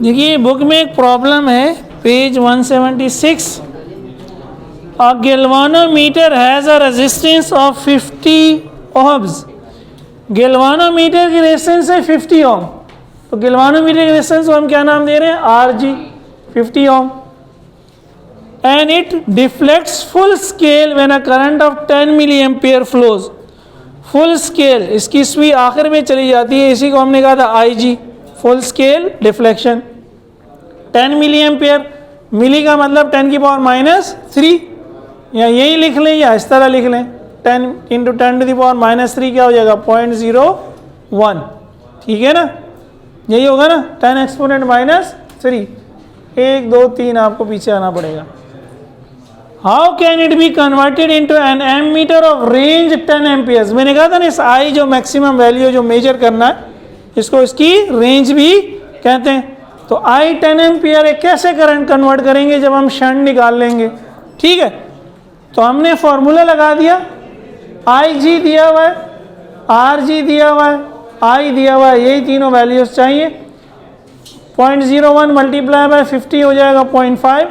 देखिए बुक में एक प्रॉब्लम है, page 176। A galvanometer has a resistance of 50 ohms। Galvanometer की रेजिस्टेंस है 50 ओम, तो गैल्वानोमीटर की रेजिस्टेंस को हम क्या नाम दे रहे हैं? RG 50 ohm. And it deflects full scale when a current of 10 milli ampere flows. Full scale, इसकी सुई आखिर में चली जाती है, इसी को हमने कहा था IG, full scale deflection. 10 milli ampere, milli का मतलब 10 की पावर -3, या यही लिख लें या इस तरह लिख लें, 10 × 10 टू द पावर -3 क्या हो जाएगा? 0.01। ठीक है ना, यही होगा ना, 10 एक्सपोनेंट -3। 1 2 3 आपको पीछे आना पड़ेगा। How can it be converted into an ammeter of range 10 amperes? मैंने कहा था ना, इस आई जो मैक्सिमम वैल्यू जो मेजर करना है, इसको इसकी रेंज भी कहते हैं। तो आई 10 एम्पियर है, कैसे करंट कन्वर्ट करेंगे जब हम शंट निकाल लेंगे? ठीक है, तो हमने फॉर्मूला लगा दिया, IG दिया हुआ है, RG दिया हुआ है, I दिया हुआ है, यही तीनों वैल्यूज चाहिए। 0.01 मल्टीप्लाई बाय 50 हो जाएगा 0.5।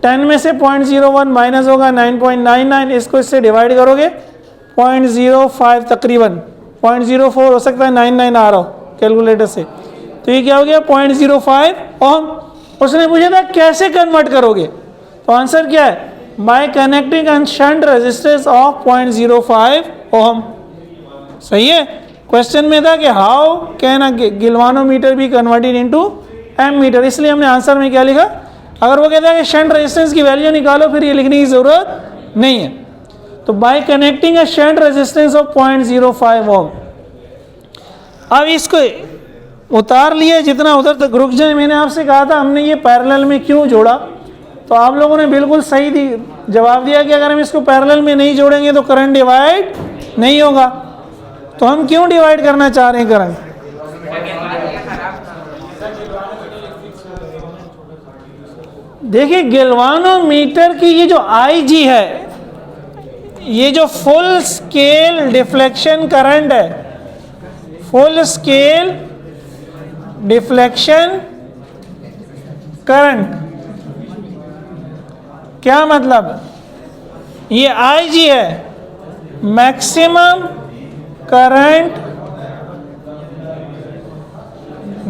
10 में से 0.01 माइनस होगा 9.99, इसको इससे डिवाइड करोगे 0.05, तकरीबन 0.04 हो सकता है, 99 आ रहा हो कैलकुलेटर से, तो ये क्या हो गया? 0.05 ओम। उसने पूछा था कैसे कन्वर्ट करोगे, तो आंसर क्या है? By connecting an shunt resistance of 0.05 ohm. सही है, क्वेश्चन में था कि how can a galvanometer be converted into ammeter, इसलिए हमने आंसर में क्या लिखा? अगर वो कहता है कि शंट रेजिस्टेंस की वैल्यू निकालो, फिर ये लिखने की जरूरत नहीं है। तो bye connecting a shunt resistance of 0.05 ओम। अब इसको उतार लिया, जितना उधर तक रुक जाए। मैंने आपसे कहा था हमने ये पैरेलल में क्यों जोड़ा, तो आप लोगों ने बिल्कुल सही जवाब दिया कि अगर हम इसको पैरेलल में नहीं जोड़ेंगे तो करंट डिवाइड नहीं होगा। तो हम क्यों डिवाइड करना चाह रहे हैं करंट? देखिए गैल्वानोमीटर की ये जो IG है, ये जो फुल स्केल डिफ्लेक्शन करंट है, फुल स्केल डिफ्लेक्शन करंट, क्या मतलब? ये IG है, maximum current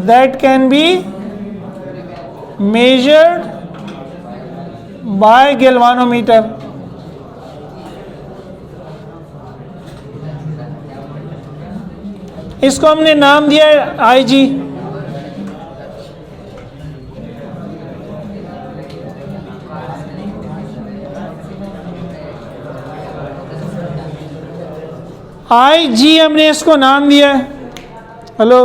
that can be measured by galvanometer. इसको हमने नाम दिया है IG। IG हमने इसको नाम दिया है। हेलो,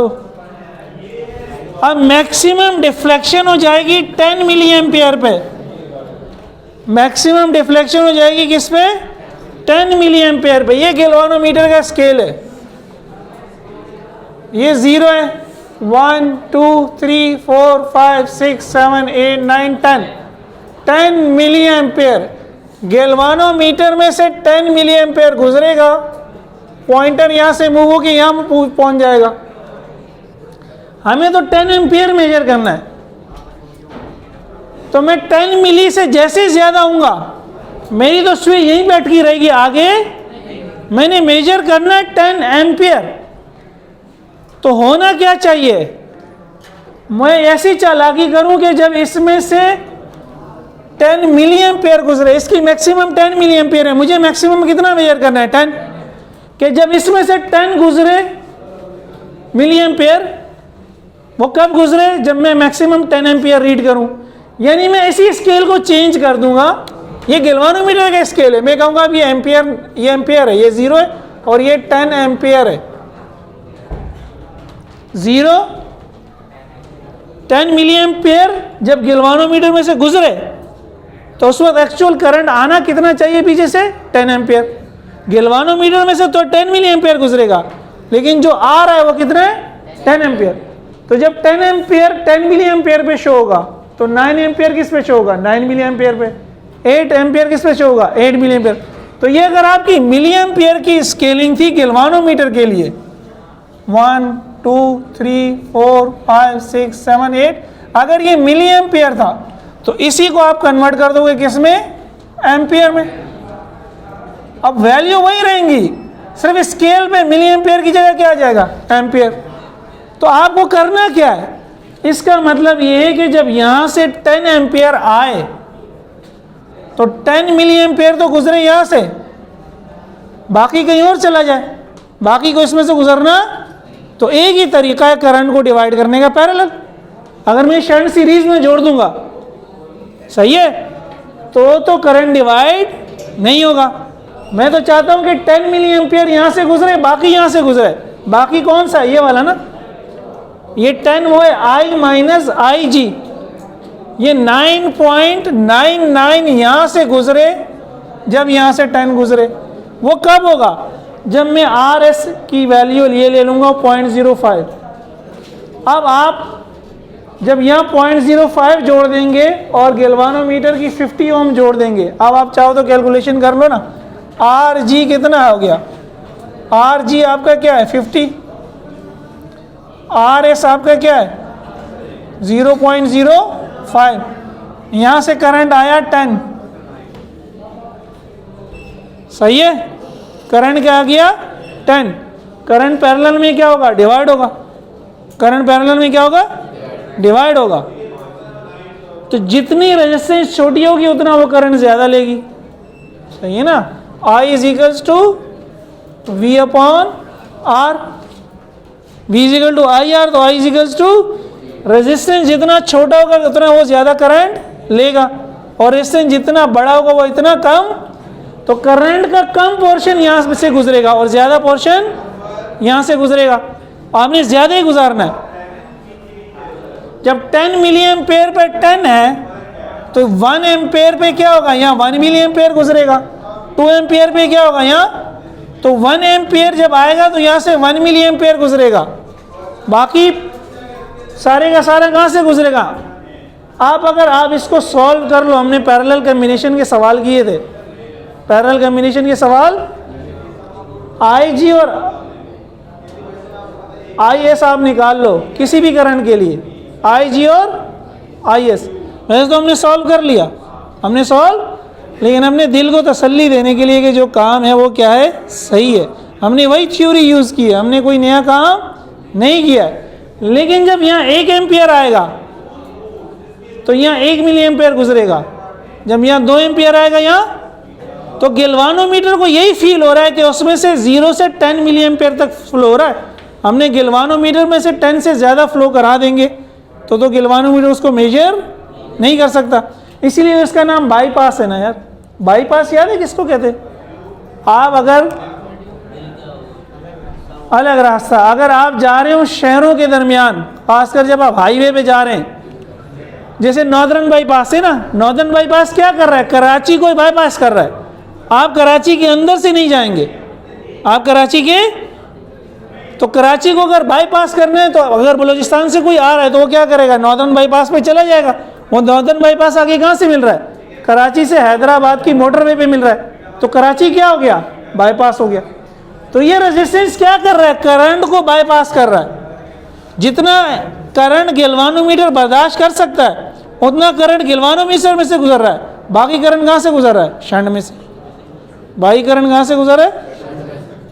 अब मैक्सिमम डिफ्लेक्शन हो जाएगी 10 मिली एम्पियर पे। मैक्सिमम डिफ्लेक्शन हो जाएगी किस पे? 10 मिली एम्पियर पे। ये गैल्वानोमीटर का स्केल है, ये 0 है, 1 2 3 4 5 6 7 8 9 10 10 मिली एम्पियर। गैल्वानोमीटर में से 10 मिली एम्पियर गुजरेगा, पॉइंटर यहां से मूव होकर यहां पहुंच जाएगा। हमें तो 10 एम्पियर मेजर करना है, तो मैं 10 मिली से जैसे ज्यादा आऊंगा, मेरी तो सुई यहीं बैठ की रहेगी, आगे मैंने मेजर करना है 10 एम्पियर। तो होना क्या चाहिए? मैं ऐसी चालाकी करूं कि जब इसमें से 10 मिली एम्पियर गुजरे, इसकी मैक्सिमम 10 मिली एम्पियर है, मुझे मैक्सिमम कितना मेजर करना है? 10। कि जब इसमें से 10 गुजरे मिली एम्पियर, वो कब गुजरे? जब मैं मैक्सिमम 10 एम्पियर रीड करूं। यानी मैं इसी स्केल को चेंज कर दूंगा। ये गैल्वानोमीटर का स्केल है, मैं कहूंगा अब ये एम्पियर है, ये 0 है और ये 10 एम्पियर है। 0 10 मिली एम्पियर जब गैल्वानोमीटर में से गुजरे, तो उस वक्त एक्चुअल करंट आना कितना चाहिए पीछे से? 10 एम्पियर। गैल्वानोमीटर में से तो 10 मिली एम्पियर गुजरेगा, लेकिन जो आ रहा है वो कितना है? 10 एम्पियर। तो जब 10 एम्पियर 10 मिली एम्पियर पे शो होगा, तो 9 एम्पियर किस पे शो होगा? 9 मिली एम्पियर पे। 8 एम्पियर किस पे शो होगा? 8 मिली एम्पियर। तो ये अगर आपकी मिली एम्पियर की स्केलिंग थी गैल्वानोमीटर के लिए, 1 2 3 4 5 6 7 8, अगर ये मिली एम्पियर था तो इसी को आप कन्वर्ट कर दोगे किस में, एम्पियर में। अब वैल्यू वही रहेंगी, सिर्फ स्केल पे मिली एम्पियर की जगह क्या आ जाएगा, एम्पियर। तो आपको करना क्या है, इसका मतलब ये है कि जब यहां से 10 एम्पियर आए तो 10 मिली एम्पियर तो गुजरे यहां से, बाकी कहीं और चला जाए, बाकी को इसमें से गुजरना। तो एक ही तरीका है करंट को डिवाइड करने का, पैरेलल। अगर मैं शंट सीरीज में जोड़ दूंगा, सही है, तो करंट डिवाइड नहीं होगा। मैं तो चाहता हूं कि 10 मिली एम्पियर यहां से गुजरे, बाकी यहां से गुजरे। बाकी कौन सा है, ये वाला ना, ये 10 वो है I माइनस आई जी। ये 9.99 यहां से गुजरे, जब यहां से 10 गुजरे। वो कब होगा, जब मैं आर एस की वैल्यू ये ले लूंगा 0.05। अब आप जब यहाँ 0.05 जोड़ देंगे और गैल्वानोमीटर की 50 ओम जोड़ देंगे, अब आप चाहो तो कैलकुलेशन कर लो ना, आर जी कितना हो गया, आर जी आपका क्या है 50, आर एस आपका क्या है 0.05। यहाँ से करंट आया 10, सही है, करंट क्या आ गया 10। करंट पैरेलल में क्या होगा, डिवाइड होगा। करंट पैरेलल में क्या होगा, डिवाइड होगा। तो जितनी रेजिस्टेंस छोटी होगी उतना वो करंट ज्यादा लेगी, सही है ना। I is equals to V upon R, V is equal to I R. तो I is equals to resistance जितना छोटा होगा उतना वो ज्यादा करंट लेगा, और रेजिस्टेंस जितना बड़ा होगा वो इतना कम। तो करंट का कम पोर्शन यहां से गुजरेगा और ज्यादा पोर्शन यहां से गुजरेगा। आपने ज्यादा ही गुजारना है। जब 10 मिली एम्पेयर पे 10 है तो 1 एम्पेयर पे क्या होगा, यहाँ 1 मिली एम्पेयर गुजरेगा। 2 एम्पेयर पे क्या होगा यहाँ, तो 1 एम्पेयर जब आएगा तो यहाँ से 1 मिली एम्पेयर गुजरेगा, बाकी सारे का सारा कहाँ से गुजरेगा। अगर आप इसको सॉल्व कर लो, हमने पैरेलल कॉम्बिनेशन के सवाल किए थे, पैरेलल कॉम्बिनेशन के सवाल आई जी और आई एस आप निकाल लो किसी भी करंट के लिए, आई जी और आई एस। वैसे तो हमने सॉल्व कर लिया, हमने सॉल्व, लेकिन हमने दिल को तसल्ली देने के लिए कि जो काम है वो क्या है, सही है, हमने वही थ्योरी यूज़ की है, हमने कोई नया काम नहीं किया है। लेकिन जब यहाँ 1 एम्पियर आएगा तो यहाँ 1 मिली एम्पियर गुजरेगा, जब यहाँ 2 एम्पियर आएगा यहाँ, तो गैल्वानोमीटर को यही फील हो रहा है कि उसमें से 0 से 10 मिली एम्पियर तक फ्लो हो रहा है। हमने गैल्वानोमीटर में से 10 से ज़्यादा फ्लो करा देंगे तो गैल्वानोमीटर उसको मेजर नहीं कर सकता, इसीलिए इसका नाम बाईपास है ना यार। बाईपास याद है किसको कहते हैं, आप अगर अलग रास्ता, अगर आप जा रहे हो शहरों के दरमियान, खासकर जब आप हाईवे पे जा रहे हैं, जैसे नॉर्दर्न बाईपास है ना, नॉर्दर्न बाईपास क्या कर रहा है, कराची को बाईपास कर रहा है। आप कराची के अंदर से नहीं जाएंगे, आप कराची के, तो कराची को अगर बाईपास करना है तो अगर बलूचिस्तान से कोई आ रहा है तो वो क्या करेगा, नॉर्दर्न बाईपास पे चला जाएगा। वो नॉर्दर्न बाईपास आगे कहाँ से मिल रहा है, कराची से हैदराबाद की मोटरवे पे मिल रहा है, तो कराची क्या हो गया, बाईपास हो गया। तो ये रेजिस्टेंस क्या कर रहा है, करंट को बाईपास कर रहा है। जितना करंट गैल्वानोमीटर बर्दाश्त कर सकता है उतना करंट गैल्वानोमीटर में से गुजर रहा है, बाकी करंट कहाँ से गुजर रहा है, शंट में से। बाकी करंट कहाँ से गुजर रहा है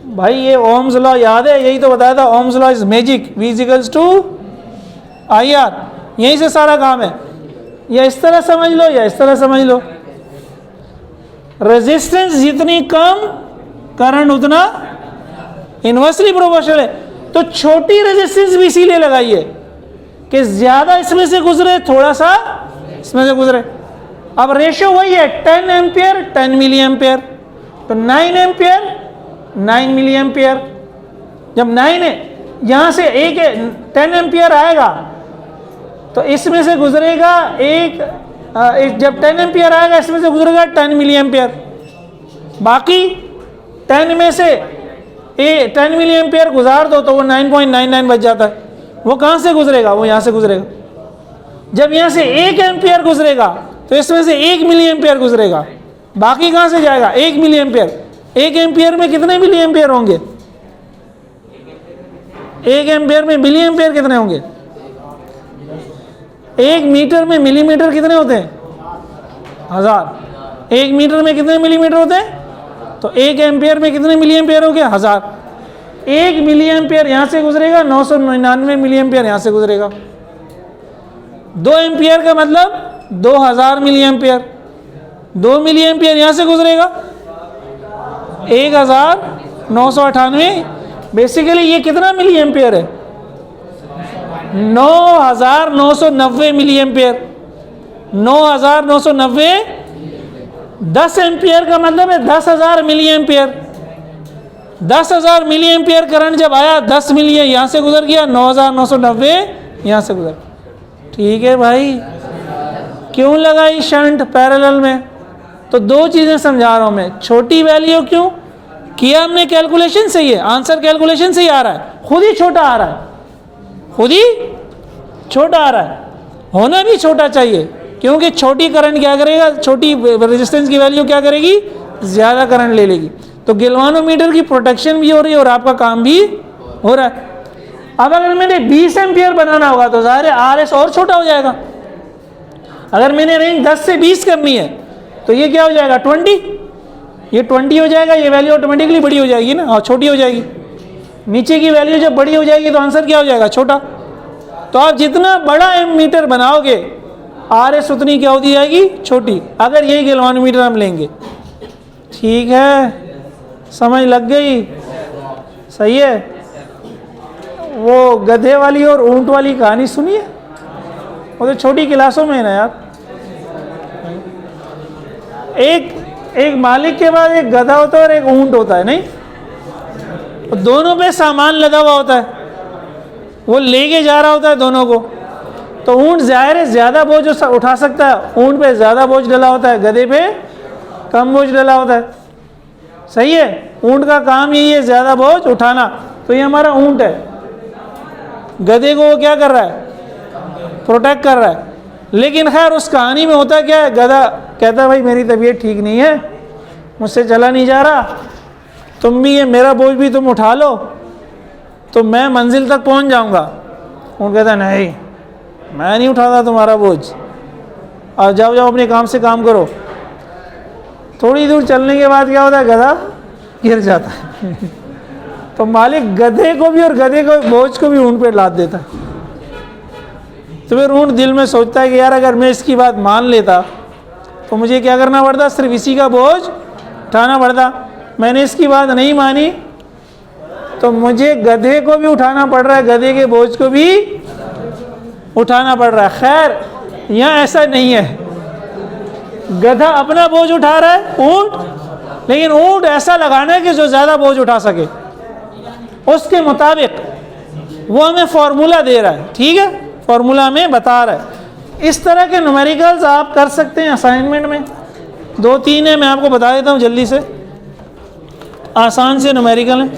भाई, ये ओम्स लॉ याद है, यही तो बताया था, ohm's law is magic, V equals to I R, यहीं से सारा काम है। या इस तरह समझ लो या इस तरह समझ लो, रेजिस्टेंस जितनी कम करंट उतना इन्वर्सली प्रोपोर्शनल है। तो छोटी रेजिस्टेंस भी इसीलिए लगाई है कि ज्यादा इसमें से गुजरे, थोड़ा सा इसमें से गुजरे। अब रेशियो वही है, 10 एम्पियर 10 मिली एम्पियर, तो 9 एम्पियर 9 मिली एम्पियर। जब 9 है यहाँ से 10 एम्पियर आएगा तो इसमें से गुजरेगा जब 10 एम्पियर आएगा इसमें से गुजरेगा 10 मिली एम्पियर, बाकी 10 में से 10 मिली एम्पियर गुजार दो तो वो 9.99 बच जाता है। वो कहाँ से गुजरेगा, वो यहाँ से गुजरेगा। जब यहाँ से 1 एम्पियर गुजरेगा तो इसमें से 1 मिली एम्पियर गुजरेगा, बाकी कहाँ से जाएगा, 1 मिली एम्पियर। 1 एम्पियर में कितने मिली एम्पियर होंगे, 1 एम्पियर में मिली एम्पियर कितने होंगे, 1 मीटर में मिलीमीटर कितने होते हैं? 1000। 1 मीटर में कितने मिलीमीटर होते हैं? तो 1 एम्पियर में कितने मिली एम्पियर हो गया? 1000। 1 मिली एम्पियर यहाँ से गुजरेगा, 999 मिली एम्पियर यहाँ से गुजरेगा। 2 एम्पियर का मतलब 2000 मिली एम्पियर। 2 मिली एम्पियर यहाँ से गुजरेगा, 1998। बेसिकली ये कितना मिली एम्पियर है? 9990 मिली एम्पियर। 9990। 10 एम्पियर का मतलब है 10,000 milli ampere. 10,000 milli ampere current जब आया, 10 मिली यहाँ से गुजर गया, 9990 यहाँ से गुजर। ठीक है भाई, क्यों लगाई शंट पैरेलल में? तो 2 चीज़ें समझा रहा हूँ मैं। छोटी वैल्यू क्यों किया हमने? कैलकुलेशन से ही है, आंसर कैलकुलेशन से ही आ रहा है, खुद ही छोटा आ रहा है, खुद ही छोटा आ रहा है। होना भी छोटा चाहिए, क्योंकि छोटी करंट क्या करेगा, छोटी रेजिस्टेंस की वैल्यू क्या करेगी? ज़्यादा करंट ले लेगी। तो गैल्वानोमीटर की प्रोटेक्शन भी हो रही है और आपका काम भी हो रहा है। अब अगर मैंने 20 एम्पियर बनाना होगा तो ज़ाहिर है RS और छोटा हो जाएगा। अगर मैंने रेंज 10 से 20 करनी है तो ये क्या हो जाएगा? 20। ये 20 हो जाएगा, ये वैल्यू ऑटोमेटिकली बड़ी हो जाएगी ना, और छोटी हो जाएगी। नीचे की वैल्यू जब बड़ी हो जाएगी तो आंसर क्या हो जाएगा? छोटा। तो आप जितना बड़ा एमीटर बनाओगे RS उतनी क्या होती जाएगी? छोटी। अगर यही गैल्वानोमीटर हम लेंगे। ठीक है, समझ लग गई? सही है। वो गधे वाली और ऊंट वाली कहानी सुनी है? वो तो छोटी क्लासों में है ना यार। एक मालिक के पास एक गधा होता है और एक ऊंट होता है, नहीं? तो दोनों पे सामान लदा हुआ होता है, वो लेके जा रहा होता है दोनों को। तो ऊंट ज़ाहिर है ज़्यादा बोझ उठा सकता है, ऊंट पे ज़्यादा बोझ डला होता है, गधे पे कम बोझ डला होता है। सही है, ऊंट का काम यही है, ज़्यादा बोझ उठाना। तो ये हमारा ऊंट है, गधे को वो क्या कर रहा है? प्रोटेक्ट कर रहा है। लेकिन खैर उस कहानी में होता क्या है? गधा कहता है भाई मेरी तबीयत ठीक नहीं है, मुझसे चला नहीं जा रहा, तुम भी ये मेरा बोझ भी तुम उठा लो तो मैं मंजिल तक पहुंच जाऊंगा। ऊँट कहता नहीं, मैं नहीं उठाता तुम्हारा बोझ, और जाओ जाओ अपने काम से काम करो। थोड़ी दूर चलने के बाद क्या होता है? गधा गिर जाता है। तो मालिक गधे को भी और गधे को बोझ को भी ऊँट पे लाद देता है। तो फिर ऊँट दिल में सोचता है कि यार अगर मैं इसकी बात मान लेता तो मुझे क्या करना पड़ता? सिर्फ इसी का बोझ उठाना पड़ता। मैंने इसकी बात नहीं मानी तो मुझे गधे को भी उठाना पड़ रहा है, गधे के बोझ को भी उठाना पड़ रहा है। खैर यहाँ ऐसा नहीं है, गधा अपना बोझ उठा रहा है, ऊँट, लेकिन ऊँट ऐसा लगाना है कि जो ज़्यादा बोझ उठा सके, उसके मुताबिक वो हमें फॉर्मूला दे रहा है। ठीक है, फॉर्मूला हमें बता रहा है। इस तरह के न्यूमेरिकल्स आप कर सकते हैं असाइनमेंट में। 2-3 है, मैं आपको बता देता हूँ जल्दी से, आसान से न्यूमेरिकल हैं।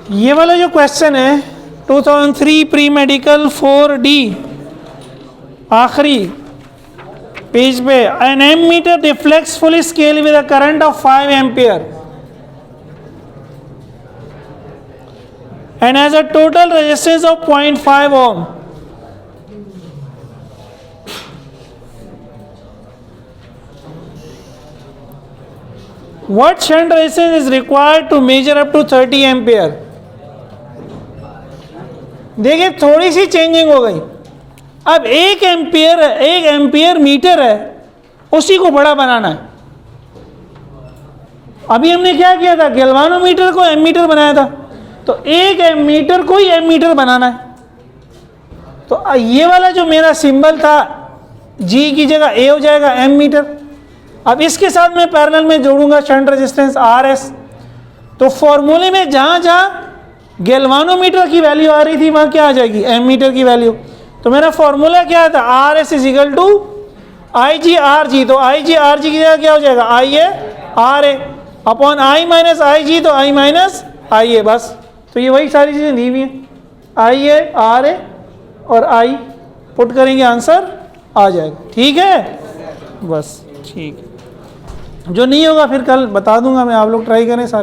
ये वाला जो क्वेश्चन है 2003 प्री मेडिकल 4D आखिरी पेज पे, an ammeter deflects full scale with a current of 5 ampere and has a total resistance of 0.5 ohm. What shunt resistance is required to measure up to 30 ampere? देखिए थोड़ी सी changing हो गई। अब 1 ampere metre है, उसी को बड़ा बनाना है। अभी हमने क्या किया था, गैल्वानोमीटर को एमीटर बनाया था, तो 1 एमीटर को ही एमीटर बनाना है। तो ये वाला जो मेरा सिंबल था जी की जगह ए हो जाएगा एमीटर। अब इसके साथ मैं पैरेलल में जोड़ूंगा शंट रेजिस्टेंस आर एस। तो फॉर्मूले में जहां जहां गैल्वानोमीटर की वैल्यू आ रही थी वहां क्या आ जाएगी, एमीटर की वैल्यू। तो मेरा फॉर्मूला क्या था, R S is equal to I G R G. तो आई जी आर जी की जगह क्या हो जाएगा, I A R A upon I minus I G, तो आई माइनस आई ए। बस तो ये वही सारी चीज़ें दी हुई हैं, आई ए आर ए और आई पुट करेंगे आंसर आ जाएगा। ठीक है, बस ठीक है। जो नहीं होगा फिर कल बता दूंगा मैं, आप लोग ट्राई करें सारे।